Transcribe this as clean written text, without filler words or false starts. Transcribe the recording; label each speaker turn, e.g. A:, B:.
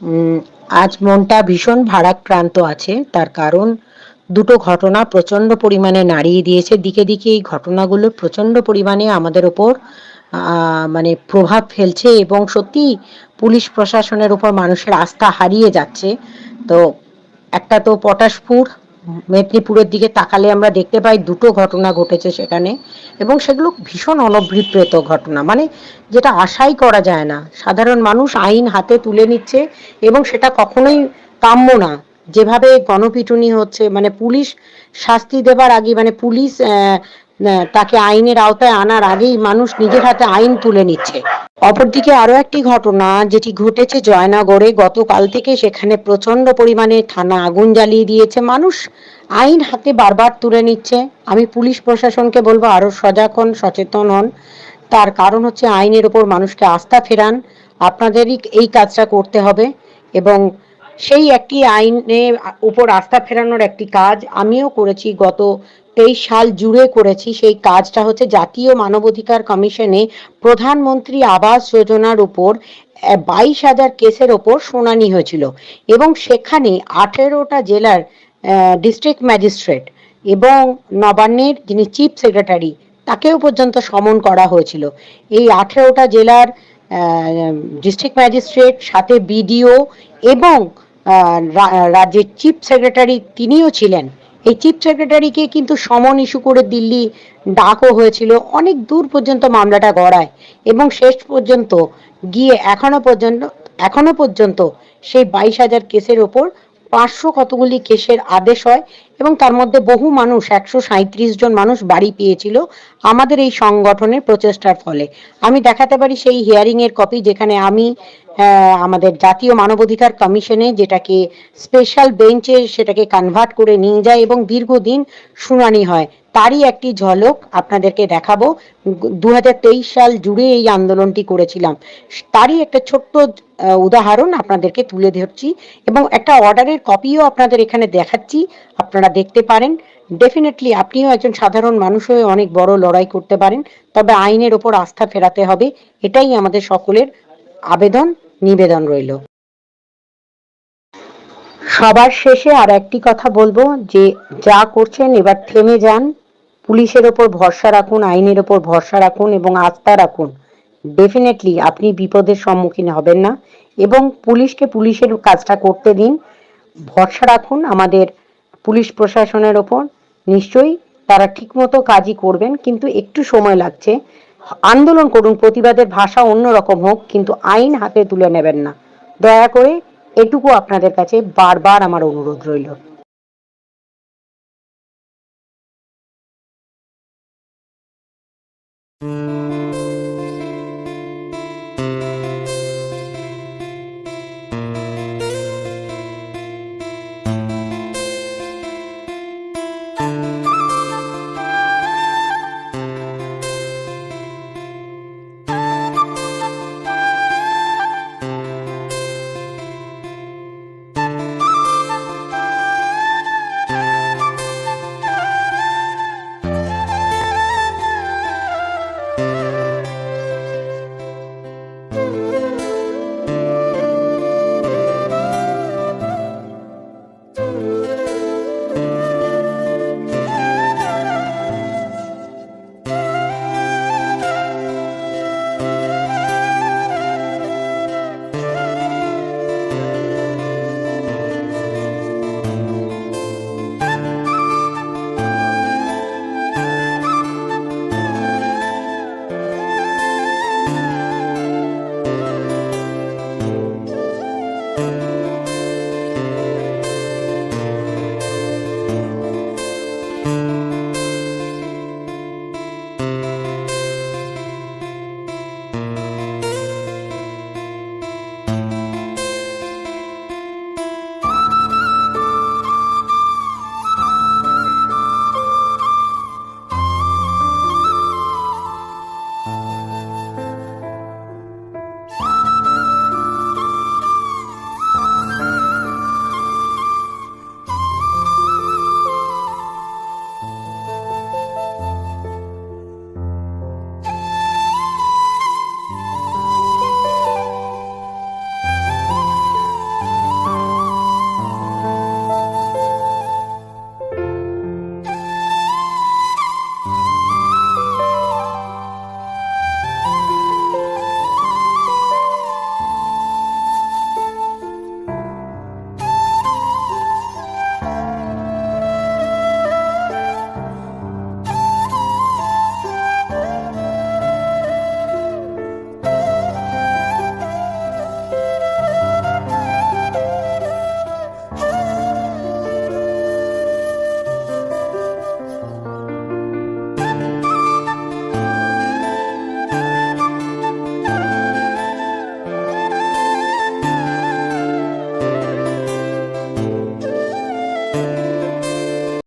A: উম, আজ মনটা ভীষণ ভারাক্রান্ত আছে। তার কারণ দুটো ঘটনা প্রচণ্ড পরিমাণে নাড়িয়ে দিয়েছে। দিকে দিকে এই ঘটনাগুলো প্রচণ্ড পরিমাণে আমাদের ওপর মানে প্রভাব ফেলছে, এবং সত্যি পুলিশ প্রশাসনের উপর মানুষের আস্থা হারিয়ে যাচ্ছে। তো একটা তো পটাশপুর, মেদিনীপুরের দিকে তাকালে আমরা দেখতে পাই দুটো ঘটনা ঘটেছে সেখানে, এবং সেগুলো ভীষণ অনভিপ্রেত ঘটনা, মানে যেটা আশাই করা যায় না। সাধারণ মানুষ আইন হাতে তুলে নিচ্ছে, এবং সেটা কখনোই কাম্য না। যেভাবে গণপিটুনি হচ্ছে, মানে পুলিশ শাস্তি দেবার আগে, মানে পুলিশ তাকে আইনের আওতায় আনার আগেই মানুষ নিজের হাতে আইন তুলে নিচ্ছে। অপরদিকে আরো একটি ঘটনা যেটি ঘটেছে জয়নগরে গতকাল থেকে, সেখানে প্রচন্ড পরিমাণে থানা আগুন জ্বালিয়ে দিয়েছে, মানুষ আইন হাতে বারবার তুলে নিচ্ছে। আমি পুলিশ প্রশাসনকে বলবো আরো সজাগ হন, সচেতন হন। তার কারণ হচ্ছে আইনের ওপর মানুষকে আস্থা ফেরান। আপনাদেরই এই কাজটা করতে হবে, এবং সেই একটি আইনের উপর আস্থা ফেরানোর একটি কাজ আমিও করেছি, গত 23 সাল জুড়ে করেছি। সেই কাজটা হচ্ছে জাতীয় মানবাধিকার কমিশনে প্রধানমন্ত্রী আবাস যোজনার উপর 22,000 কেসের ওপর শুনানি হয়েছিল, এবং সেখানে 18টা জেলার ডিস্ট্রিক্ট ম্যাজিস্ট্রেট এবং নবান্নের যিনি চিফ সেক্রেটারি তাকেও পর্যন্ত সমন করা হয়েছিল। এই 18টা জেলার ডিস্ট্রিক্ট ম্যাজিস্ট্রেট, সাথে বিডিও এবং রাজ্যের চিফ সেক্রেটারি তিনিও ছিলেন। এই চিফ সেক্রেটারিকে কিন্তু সমন ইস্যু করে দিল্লি ডাকও হয়েছিল, অনেক দূর পর্যন্ত মামলাটা গড়ায়, এবং শেষ পর্যন্ত গিয়ে এখনো পর্যন্ত সেই 22,000 কেসের ওপর 500 কতগুলি কেসের আদেশ হয়, এবং তার মধ্যে বহু মানুষ, 137 জন মানুষ বাড়ি পেয়েছিল আমাদের এই সংগঠনের প্রচেষ্টার ফলে। আমি দেখাতে পারি সেই হিয়ারিং এর কপি, যেখানে আমি আমাদের জাতীয় মানবাধিকার কমিশনে, যেটাকে স্পেশাল বেঞ্চে সেটাকে কনভার্ট করে নিয়ে যায় এবং দীর্ঘদিন শুনানি হয়, তারই একটি ঝলক আপনাদেরকে দেখাবো। 2023 সাল জুড়ে এই আন্দোলনটি করেছিলাম, তারই একটা ছোট্ট উদাহরণ আপনাদেরকে তুলে ধরছি, এবং একটা অর্ডারের কপিও আপনাদের এখানে দেখাচ্ছি, আপনারা দেখতে পারেন। ডেফিনেটলি আপনিও একজন সাধারণ মানুষ হয়ে অনেক বড় লড়াই করতে পারেন, তবে আইনের ওপর আস্থা ফেরাতে হবে, এটাই আমাদের সকলের আবেদন, নিবেদন রইল। সবার শেষে আর একটি কথা বলবো, যে যা করছেন এবার থেমে যান। পুলিশের ওপর ভরসা রাখুন, আইনের ওপর ভরসা রাখুন এবং আস্থা রাখুন। ডেফিনেটলি আপনি বিপদের সম্মুখীন হবেন না, এবং পুলিশকে পুলিশের কাজটা করতে দিন। ভরসা রাখুন আমাদের পুলিশ প্রশাসনের ওপর, নিশ্চয়ই তারা ঠিকমতো কাজই করবেন, কিন্তু একটু সময় লাগছে। আন্দোলন করুন, প্রতিবাদের ভাষা অন্যরকম হোক, কিন্তু আইন হাতে তুলে নেবেন না, দয়া করে। এটুকু আপনাদের কাছে বারবার আমার অনুরোধ রইল।